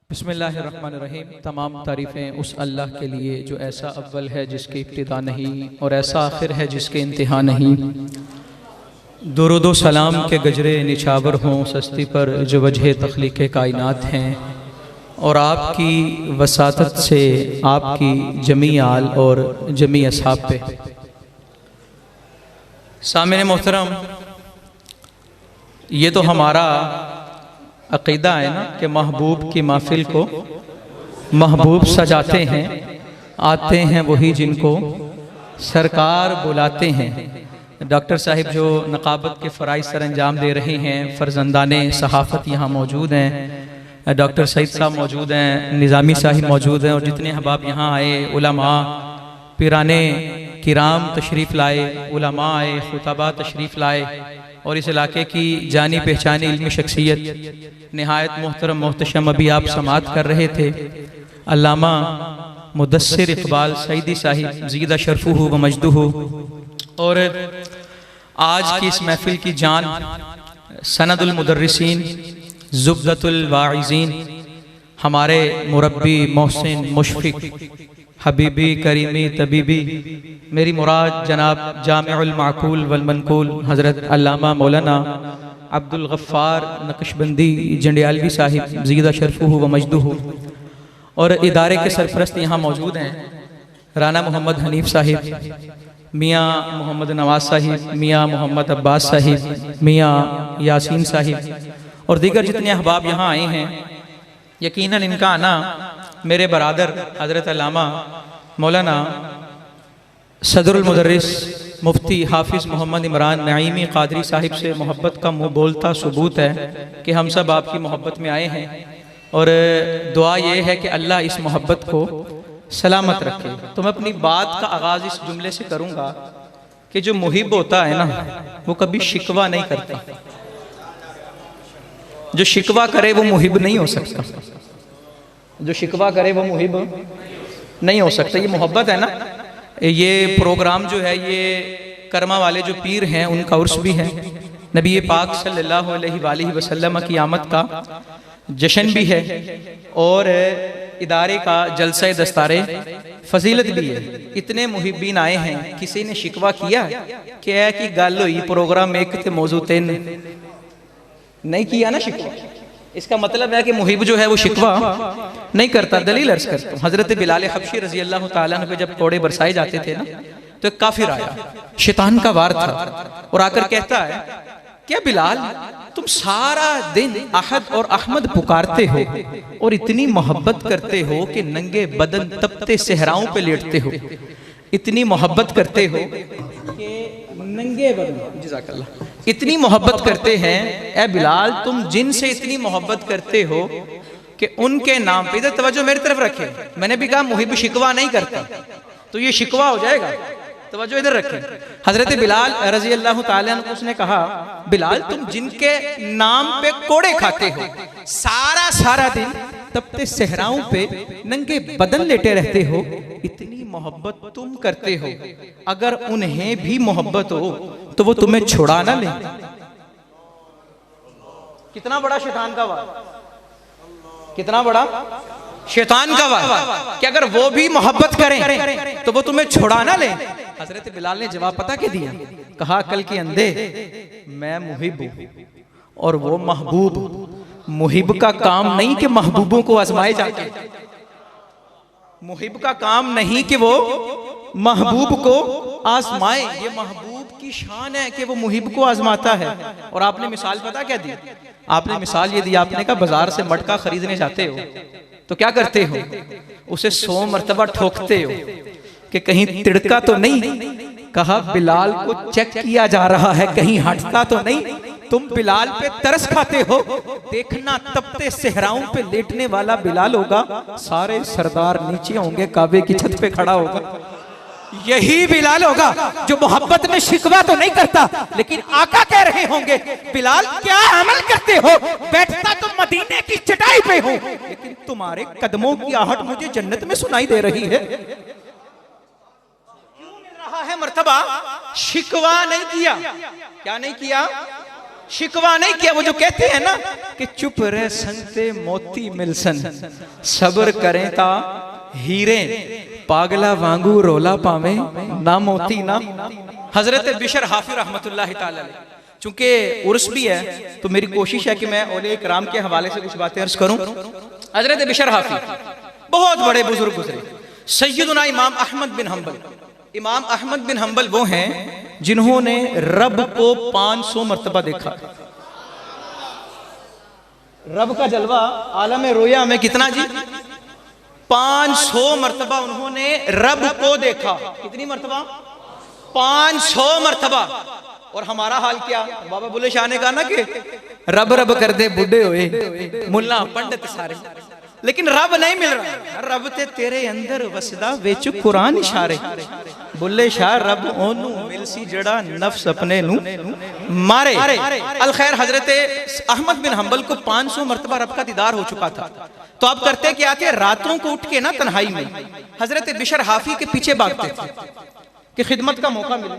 बिस्मिल्लाहिर्रहमानिर्रहीम। तमाम तारीफ़ें उस अल्लाह के लिए जो ऐसा अव्वल है जिसकी इब्तिदा नहीं और ऐसा आखिर है जिसके इंतहा नहीं। दुरूद व सलाम के गजरे निछावर हों सस्ती पर जो वजह तख्लीक़ कायनात हैं, और आपकी वसातत से आपकी जमी आल और जमी असहाब पे। सामने मोहतरम, ये तो हमारा अक़ीदा है ना कि महबूब की महफिल को महबूब सजाते हैं, आते हैं वही जिनको सरकार बुलाते हैं। डॉक्टर साहिब जो नक़ाबत के फ़राइज़ सर अंजाम दे रहे हैं, फ़र्जंदाने सहाफ़त यहाँ मौजूद हैं, डॉक्टर सईद साहब मौजूद हैं, निज़ामी साहिब मौजूद हैं, और जितने अहबाब यहाँ आए, उलमा पिराने किराम तशरीफ़ लाए, उलमा आए, खुतबा तशरीफ़ लाए, और इस इलाके की जानी पहचानी इल्मी शख्सियत नहायत मोहतरम मोहतशम अभी आप समात कर रहे थे, अल्लामा मुदस्सिर इक़बाल सईदी साहिब ज़ीदा शरफ़ुहु व मजदुहु। और आज की इस महफिल की जान सनदुल मुदर्रिसीन ज़ुब्दतुल वाइज़ीन हमारे मुरब्बी मोहसिन मुशफ़िक़ हबीबी करीमी तबीबी, मेरी मुराद जनाब जामिउल माकूल वल मनकूल हज़रत अल्लामा मौलाना अब्दुल गफ़्फ़ार नक्शबंदी जंडियालवी साहिब ज़ीदा शरफ़ुहु व मजदुहु, और इदारे के सरपरस्त यहाँ मौजूद हैं, राना मोहम्मद हनीफ साहिब, मियाँ मोहम्मद नवाज साहिब, मियाँ मोहम्मद अब्बास साहिब, मियाँ यासीन साहिब, और दीगर जितने अहबाब यहाँ आए हैं। यकीनन इनका आना मेरे बरादर हज़रत अल्लामा मौलाना सदरुल मुदर्रिस मुफ्ती हाफिज़ मोहम्मद इमरान नईमी क़ादरी साहिब से मोहब्बत का मुँह बोलता सबूत है कि हम सब आपकी मोहब्बत में आए हैं, और दुआ ये है कि अल्लाह इस मोहब्बत को सलामत रखे। तो मैं अपनी बात का आगाज़ इस जुमले से करूँगा कि जो मुहिब होता है ना, वो कभी शिकवा नहीं करता। जो शिकवा करे वो मुहिब नहीं हो सकता, जो शिकवा करे वो मुहिब नहीं हो सकता। ये मोहब्बत है ना। ये प्रोग्राम जो है ये करमा वाले जो पीर हैं उनका उर्स भी है, नबी पाक सल्लल्लाहु अलैहि वसल्लम की आमद का जश्न भी है, और इदारे का जलसा दस्तारे फजीलत भी है। इतने मुहिब्बीन आए हैं, किसी ने शिकवा किया कि है कि गल हुई प्रोग्राम एक थे मौजू तीन नहीं किया ना शिकवा। इसका मतलब है कि मुहिब जो है वो शिकवा नहीं करता। दलील अर्ज करता हूँ, हजरत बिलाल हबशी रजी अल्लाह तआला अन्हु पे जब कोड़े बरसाए जाते थे ना, तो एक काफिर आया, शैतान का वार था, और आकर कहता है, क्या बिलाल तुम सारा दिन अहद और अहमद पुकारते हो और इतनी मोहब्बत करते हो कि नंगे बदन तपते सहराओं पे लेटते हो, इतनी मोहब्बत करते हो कि नंगे बदन, जज़ाकल्लाह, इतनी मोहब्बत करते हैं। ए बिलाल तुम जिनसे इतनी मोहब्बत करते हो कि उनके नाम पे, इधर तवज्जो मेरी तरफ रखे, मैंने भी कहा मुहिब शिकवा नहीं करता, तो ये शिकवा हो जाएगा, तवज्जो इधर रखें। हजरत बिलाल रजी अल्लाह तआला अन्हु उसने कहा, बिलाल तुम जिनके नाम पे कोड़े खाते हो, सारा दिन तपते सहराओं पे नंगे बदन लेटे रहते हो, इतनी मोहब्बत तुम करते हो, अगर उन्हें भी मोहब्बत हो तो वो तुम्हें छुड़ा ना ले। कितना बड़ा शैतान का वार, कितना बड़ा शैतान का वार कि अगर वो भी मोहब्बत करें तो वो तुम्हें छुड़ा ना ले। हजरत बिलाल ने जवाब पता क्या दिया? कहा, कल के अंधे मैं मुहिब हूं और वो महबूब। मुहिब का काम नहीं कि महबूबों को आजमाए जाके, मुहिब का काम नहीं कि वो महबूब को आजमाए, ये महबूब की शान है कि वो मुहिब को आजमाता है। और आपने मिसाल पता क्या दी? आपने मिसाल ये दी, आपने कहा बाजार से मटका खरीदने जाते हो तो क्या करते हो? उसे 100 मरतबा ठोकते हो कि कहीं तिड़का तो नहीं। कहा, बिलाल को चेक किया जा रहा है, कहीं हटता तो नहीं। तुम बिलाल पे तरस खाते हो, देखना तपते सहराओं पे लेटने वाला बिलाल होगा, सारे सरदार नीचे होंगे, काबे की छत पे खड़ा होगा। यही बिलाल होगा जो मोहब्बत में शिकवा तो नहीं करता, लेकिन आका कह रहे होंगे, बिलाल क्या अमल करते हो, बैठता तो मदीने की चटाई पे हो, लेकिन तुम्हारे कदमों की आहट मुझे जन्नत में सुनाई दे रही है। क्यों मिल रहा है मर्तबा? शिकवा नहीं किया। क्या नहीं किया? शिकवा नहीं किया। वो जो कहते हैं ना कि चुप रह संगते मोती मिलसन, सब्र करें ता हीरे, पागला वांगू रोला पावे ना मोती ना। हजरत बिशर हाफी रहमतुल्लाह ताला अलैह, चूंकि उर्स भी है तो मेरी कोशिश है कि मैं औलिया इकराम के हवाले से कुछ बातें अर्ज करूं। हजरत बिशर हाफी बहुत बड़े बुजुर्ग गुजरे। सैयदुना इमाम अहमद बिन हंबल, इमाम अहमद बिन हंबल वो हैं जिन्होंने रब को 500 मर्तबा देखा। रब का जलवा आलम रोया में कितना जी? 500 मर्तबा उन्होंने रब को देखा। कितनी मर्तबा? 500 मर्तबा। और हमारा हाल क्या? बाबा बुल्ले शाह ने कहा ना कि रब रब कर दे बुढ़े हुए मुल्ला पंडित सारे, लेकिन रब नहीं मिल रहा। रब ते तेरे अंदर वसदा विच कुरान इशारे। बुल्ले शाह रब ओनू मिलसी जड़ा नफ्स अपने नू मारे। अल खैर हजरत अहमद बिन हंबल को 500 मर्तबा रब का दीदार हो चुका था। तो अब करते क्या थे? रातों को उठ के ना तन्हाई में हजरत बिशर हाफी के पीछे भागते थे कि खिदमत का मौका मिले,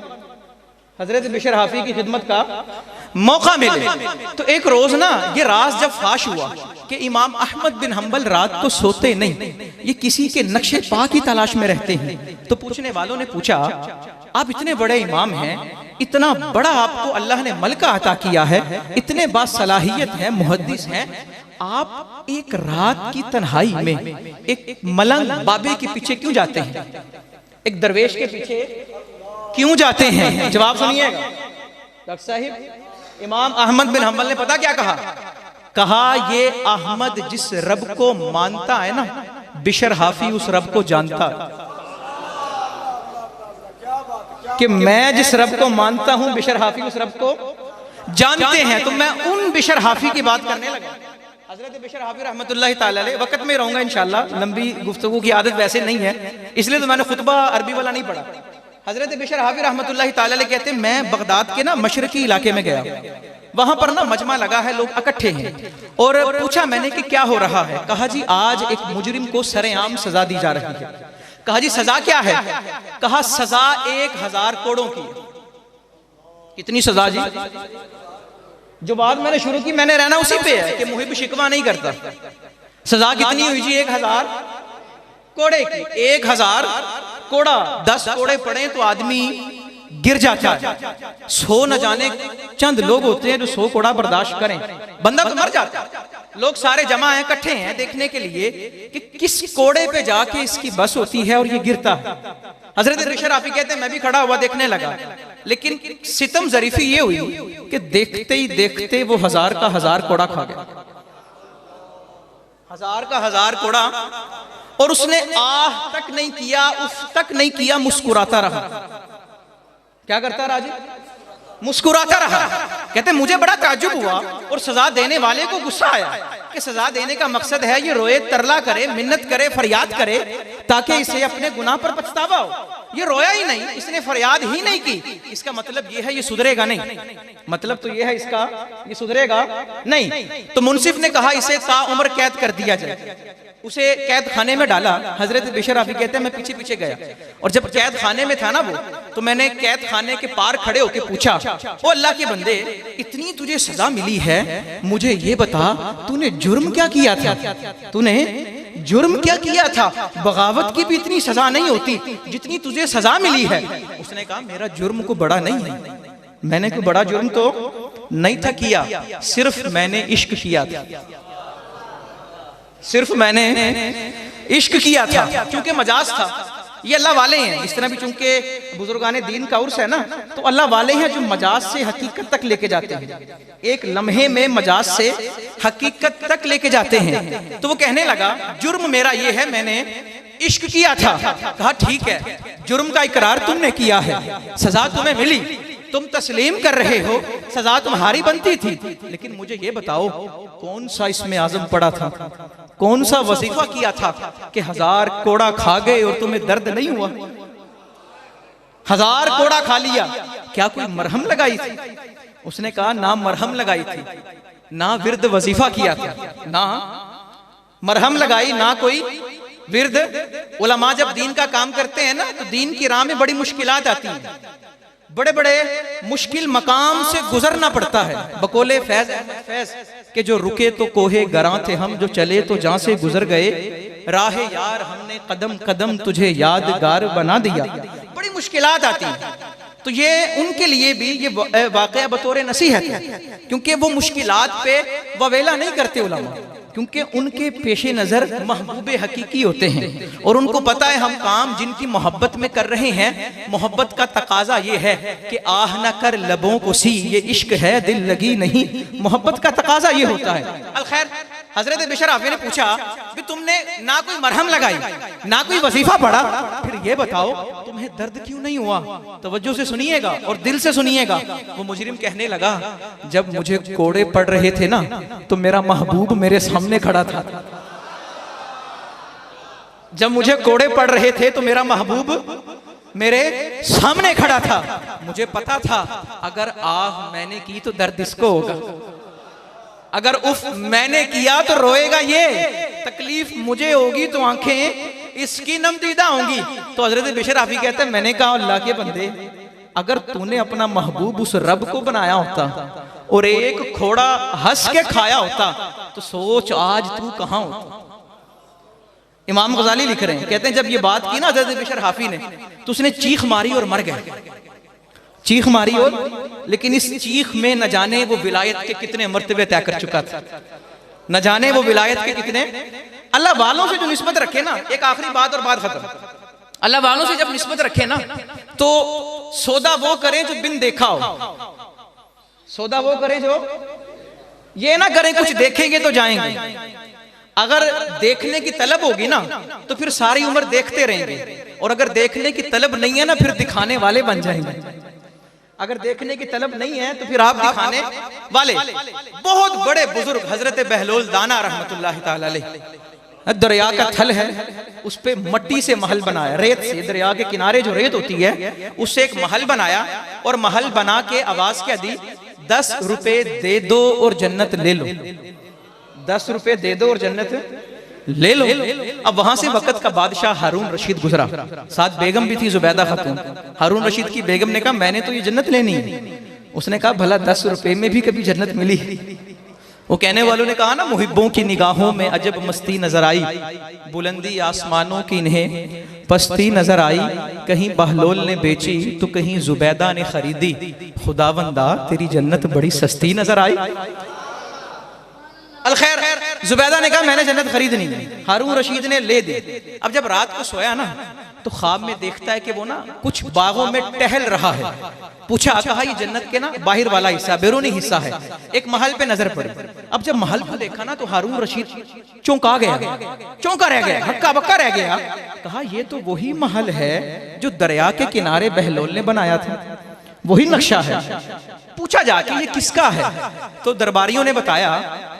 हजरत बिशर हाफी की खिदमत का मौका मिले। तो एक रोज ना ये राज जब फाश हुआ कि इमाम अहमद बिन हंबल रात को सोते नहीं, ये किसी के नक्शे पा की तलाश में रहते हैं। तो पूछने वालों ने पूछा, आप इतने बड़े इमाम हैं, इतना बड़ा आपको अल्लाह ने मलका अता किया है, इतने बासलाहियत हैं, मुहद्दिस हैं, आप एक रात की तन्हाई में एक मलंग बाबे के पीछे क्यों जाते हैं? एक दरवेश के पीछे क्यों जाते हैं? जवाब सुनिएगा डॉक्टर साहिब। इमाम अहमद बिन हंबल ने पता क्या कहा? कहा ये अहमद जिस रब को मानता है ना, बिशर हाफी उस रब को जानता कि मैं जिस रब को मानता हूं बिशर हाफी उस रब को जानते हैं। तो मैं उन बिशर हाफी की बात करने लगा। हजरत बिशर हाफी रहमतुल्लाह ताला अलैह, वक्त में रहूंगा इंशाल्लाह, लंबी गुफ्तगू की आदत वैसे नहीं है इसलिए तो मैंने खुतबा अरबी वाला नहीं पढ़ा। हजरत बिशर हाफी रहमतुल्लाह ताला अलैह कहते हैं, मैं बगदाद के ना मशरकी इलाके में गया, वहां पर ना मजमा लगा है, लोग इकट्ठे हैं, और पूछा मैंने कि क्या हो रहा है? कहा जी आज एक मुजरिम को सरेआम सजा दी जा रही है। कहा जी सजा क्या है? कहा सजा 1000 कोड़ों की। कितनी सजा जी? जो बात मैंने शुरू की मैंने रहना उसी पे है कि मुहिब शिकवा नहीं करता। सजा कितनी हुई जी? 1000 कोड़े की। 1000 कोड़ा, 10 कोड़े पड़े तो आदमी गिर जाता है। 100 न जाने चंद लोग होते हैं जो 100 कोड़ा बर्दाश्त करें, बंदा तो मर जाता है। लोग सारे जमा हैं, इकट्ठे हैं देखने के लिए कि किस कोड़े पे जाके इसकी बस होती है और ये गिरता है। हजरत बिशर हाफी कहते हैं मैं भी खड़ा हुआ देखने लगा, लेकिन सितम जरीफी ये हुई कि देखते ही देखते वो 1000 का 1000 कोड़ा खा गया। 1000 का 1000 कोड़ा, और उसने आह तक नहीं किया, उफ तक नहीं किया, मुस्कुराता रहा। क्या करता रहा जी? मुस्कुराता रहा। कहते मुझे बड़ा ताज्जुब हुआ और सजा देने वाले को गुस्सा आया कि सजा देने का मकसद है ये रोए, तरला करे, मिन्नत करे, फरियाद करे ताकि इसे अपने गुनाह पर पछतावा हो। ये रोया ही नहीं, इसने फरियाद ही नहीं की, इसका मतलब ये है ये सुधरेगा नहीं। मतलब तो ये है इसका ये सुधरेगा नहीं। तो मुंसिफ ने कहा इसे ताउम्र कैद कर दिया जाए। उसे कैद खाने में डाला। हजरत बिशर हाफी कहते हैं मैं पीछे पीछे गया, और जब कैद खाने में था ना वो, तो मैंने कैद खाने के पार खड़े होकर पूछा, ओ अल्लाह के बंदे, इतनी तुझे सजा मिली है, मुझे ये बता तूने जुर्म क्या किया था? तूने जुर्म क्या किया था? बगावत की भी इतनी सजा नहीं होती जितनी तुझे सजा मिली है। उसने कहा मेरा जुर्म को बड़ा नहीं है, मैंने कोई बड़ा जुर्म तो नहीं था किया, सिर्फ मैंने इश्क किया था, सिर्फ मैंने इश्क किया था। क्योंकि मजाज था, ये अल्लाह वाले हैं। इस तरह भी चूंकि बुजुर्गाने दीन का उर्स है ना, तो अल्लाह वाले हैं जो मजाज से हकीकत तक लेके जाते हैं, एक लम्हे में मजाज से हकीकत तक लेके जाते हैं। तो वो कहने लगा जुर्म मेरा ये है, मैंने इश्क किया था। कहा ठीक है, जुर्म का इकरार तुमने किया है, सजा तुम्हें मिली, तुम तस्लीम कर रहे हो, सजा तुम्हारी बनती थी, लेकिन मुझे ये बताओ कौन सा इसमें आजम पड़ा था, कौन सा वजीफा किया था कि 1000 कोड़ा खा गए और तुम्हें दर्द नहीं हुआ? 1000 कोड़ा खा लिया, क्या कोई मरहम लगाई थी? उसने कहा ना मरहम लगाई थी, ना विर्द वजीफा किया था, ना मरहम लगाई, ना कोई विर्द। उलमा जब दीन का काम करते हैं ना, तो दीन की राह में बड़ी मुश्किलात आती हैं। बड़े बड़े मुश्किल मकाम से गुजरना पड़ता है। बकोले फैज अहमद फैज के जो रुके तो कोहे गरां थे हम, जो चले तो जहां से गुजर गए, राह यार हमने कदम कदम तुझे यादगार बना दिया। बड़ी मुश्किलात आती हैं, तो ये उनके लिए भी ये वाक़या बतौर नसीहत है, क्योंकि वो मुश्किलात पे ववेला नहीं करते उलमा, क्योंकि उनके पेशे नज़र महबूबे हकीकी होते हैं और उनको पता है हम काम जिनकी मोहब्बत में कर रहे हैं, मोहब्बत का तकाजा ये है कि आह न कर लबों को सी, ये इश्क है दिल लगी नहीं, मोहब्बत का तकाजा ये होता है। अलखैर हजरत बिशर आफी ने पूछा कि तुमने ना कोई मरहम लगाई ना कोई वजीफा पढ़ा, फिर ये बताओ तुम्हें दर्द क्यों नहीं हुआ? तवज्जो से सुनिएगा और दिल से सुनिएगा। वो मुजरिम कहने लगा, जब मुझे कोड़े पड़ रहे थे ना तो मेरा महबूब मेरे सामने खड़ा था। जब मुझे कोड़े पड़ रहे थे तो मेरा महबूब मेरे सामने खड़ा था। मुझे पता था अगर आह मैंने की तो दर्द इसको होगा, अगर उफ मैंने किया तो रोएगा ये, तकलीफ मुझे होगी तो आंखें इसकी नमदीदा होंगी। तो हजरत बिशर आफी कहते हैं, मैंने कहा अल्लाह के बंदे, अगर तूने अपना महबूब उस रब को बनाया होता और एक खोड़ा हंस के खाया होता तो सोच आज तू कहां होता। इमाम गजाली लिख रहे हैं, कहते हैं जब ये बात की ना हजरत बिशर हाफी ने तो उसने चीख मारी और मर गया। चीख मारी और, लेकिन इस चीख में न जाने वो विलायत के कितने मर्तबे तय कर चुका था, न जाने वो विलायत के कितने। अल्लाह वालों से जो निस्बत रखे ना, एक आखिरी बात और बात खत्म, अल्लाह वालों से जब निस्बत रखे ना तो सौदा वो करें जो बिन देखा हो, सौदा वो करें जो ये ना करें कुछ देखेंगे तो जाएंगे। अगर देखने की तलब होगी ना तो फिर सारी उम्र देखते रहेंगे, और अगर देखने की तलब नहीं है ना फिर दिखाने वाले बन जाएंगे। अगर देखने की तलब नहीं है तो फिर आप दिखाने वाले। बहुत बड़े बुजुर्ग हजरत बहलोल दाना रहमतुल्लाहि ताला अलैह, दरिया का थल है उस पे मट्टी से महल बनाया, रेत से, दरिया के किनारे जो रेत होती है उससे एक महल बनाया, और महल बना के आवाज क्या दी, 10 रुपए दे दो और जन्नत ले लो, 10 रुपए दे दो और जन्नत ले लो। अब वहां से वक्त का बादशाह हारून रशीद गुजरा, साथ बेगम भी थी जुबैदा खातून। हारून रशीद की बेगम ने कहा मैंने तो ये जन्नत लेनी है। उसने कहा भला 10 रुपए में भी कभी जन्नत मिली? वो कहने वालों ने कहा ना, मुहिब्बों की निगाहों में अजब मस्ती नजर आई, बुलंदी आसमानों की इन्हें पस्ती नजर आई, कहीं बहलोल ने बेची तो कहीं जुबैदा ने खरीदी, खुदावंदा तेरी जन्नत बड़ी सस्ती नजर आई। अलखैर जुबैदा ने कहा मैंने जन्नत खरीदनी है, हारून रशीद ने ले दी। अब जब रात को सोया ना तो ख्वाब में देखता है कि वो ना कुछ बागों में टहल रहा है। पूछा, कहा ये जन्नत के ना बाहर वाला हिस्सा, बैरूनी हिस्सा है। एक महल पे नजर पड़ी। अब जब महल को देखा ना तो हारून रशीद चौंका गया, चौंका रह गया, हक्का बक्का रह गया। कहा ये तो वही महल है जो दरिया के किनारे बहलोल ने बनाया था, वही नक्शा है। पूछा जाके ये किसका है? तो दरबारियों ने बताया,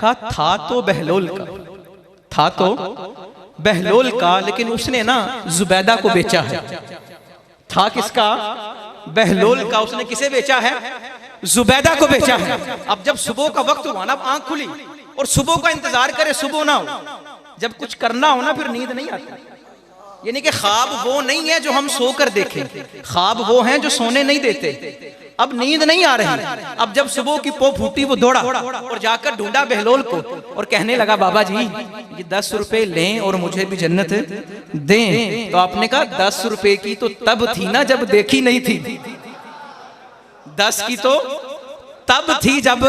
कहा था तो बहलोल का, था तो बहलोल का, लेकिन उसने ना जुबैदा को बेचा है। था किसका? बहलोल का। उसने किसे बेचा है? जुबैदा को बेचा है। अब जब सुबह का वक्त हुआ ना, आंख खुली और सुबह का इंतजार करे, सुबह ना हो, जब कुछ करना हो ना फिर नींद नहीं आती। यानी कि ख्वाब वो नहीं है जो हम सोकर देखें, ख्वाब वो हैं जो सोने नहीं देते। अब नींद नहीं आ रही। अब जब सुबह की पो फूटी वो दौड़ा और जाकर ढूंढा बहलोल को और कहने लगा, बाबा जी ये 10 रुपए लें और मुझे भी जन्नत दें। तो आपने कहा 10 रुपए की तो तब थी ना जब देखी नहीं थी, 10 की तो तब थी जब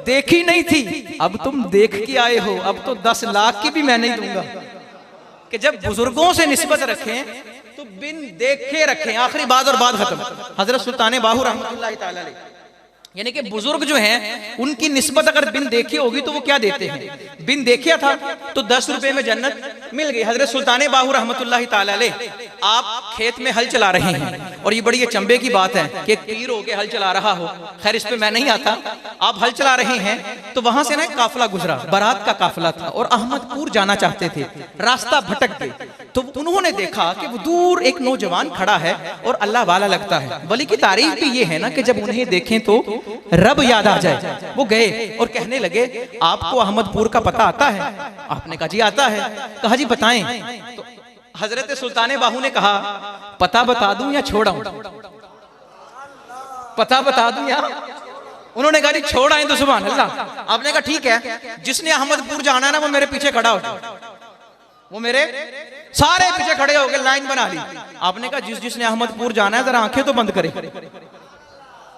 देखी नहीं थी। अब तुम देख के आए हो, अब तो 10 लाख की भी मैं नहीं दूंगा। कि जब बुजुर्गों से निस्बत रखें तो बिन देखे रखें। आखिरी बात और बात खत्म। हजरत सुल्तान बाहू रहमतुल्लाहि ताला अलैह, यानी कि बुजुर्ग जो हैं उनकी निस्बत अगर बिन देखी होगी तो वो क्या देते हैं? बिन देखिया था तो 10 रुपए में जन्नत मिल गई। हजरत सुल्तान बाहू रहमतुल्लाहि ताला अलैह, आप खेत में हल चला रहे हैं और ये बड़ी अचंभे की बात है कि एक पीर होके हल चला रहा हो। खैर इस पे मैं नहीं आता। आप हल चला रहे हैं तो वहां से ना एक काफिला गुजरा, बारात का काफिला था और अहमदपुर जाना चाहते थे, रास्ता भटक गए। तो उन्होंने देखा कि वो दूर एक नौजवान खड़ा है और अल्लाह वाला लगता है। वली की तारीफ भी ये है ना कि जब उन्हें देखें तो रब याद आ जाए। वो गए और कहने लगे, आपको अहमदपुर का पता आता है? आपने कहा जी आता है। कहा जी बताएं। तो हजरत सुल्तान बाहू ने कहा, पता बता दूं या छोड़ाऊं? पता बता दूं यार। उन्होंने कहा छोड़ आए तो सुभान अल्लाह। आपने कहा ठीक है, जिसने अहमदपुर जाना है ना वो मेरे पीछे खड़ा हो जाए। वो मेरे सारे पीछे खड़े हो गए, लाइन बना ली। आपने कहा जिसने अहमदपुर जाना है जरा आंखें तो बंद करे,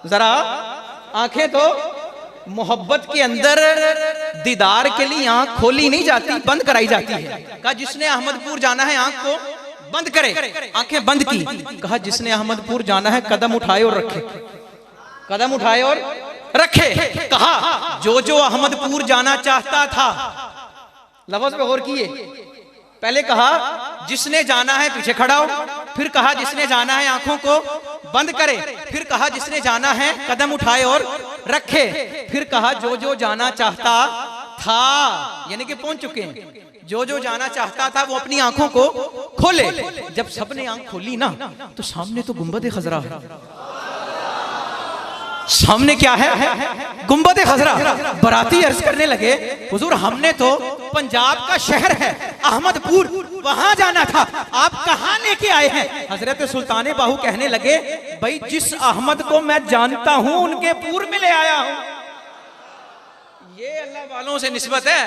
जरा आंखें तो। मोहब्बत के अंदर दीदार के लिए आंख खोली नहीं जाती, बंद कराई जाती है। कहा जिसने अहमदपुर जाना है आंख को बंद करे, आंखें बंद की। कहा जिसने अहमदपुर जाना है कदम उठाए और रखे, कदम उठाए और रखे। कहा जो अहमदपुर जाना चाहता था, लफ्ज पे गौर किए। पहले कहा जिसने जाना है पीछे खड़ा हो, फिर कहा जिसने जाना है आंखों को बंद करे, फिर कहा जिसने जाना है कदम उठाए और रखे, फिर कहा जो जाना चाहता था, यानी कि पहुंच चुके हैं। जो जाना चाहता था वो अपनी आंखों को खोले। जब सबने आंख खोली ना तो सामने तो गुंबद खजरा है। सामने क्या है? गुंबद खजरा। बराती अर्ज करने लगे हुजूर हमने तो पंजाब का शहर है अहमदपुर, वहां जाना था, आप कहां लेके आए हैं? हजरत सुल्तान बाहू कहने लगे भाई जिस अहमद को मैं जानता हूं उनके पूर में ले आया हूं। ये अल्लाह वालों से निस्बत है।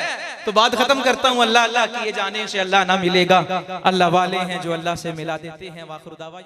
तो बात खत्म करता हूं। अल्लाह अल्लाह किए जाने से अल्लाह ना मिलेगा, अल्लाह वाले हैं जो अल्लाह से मिला देते हैं। वाखिर दावा।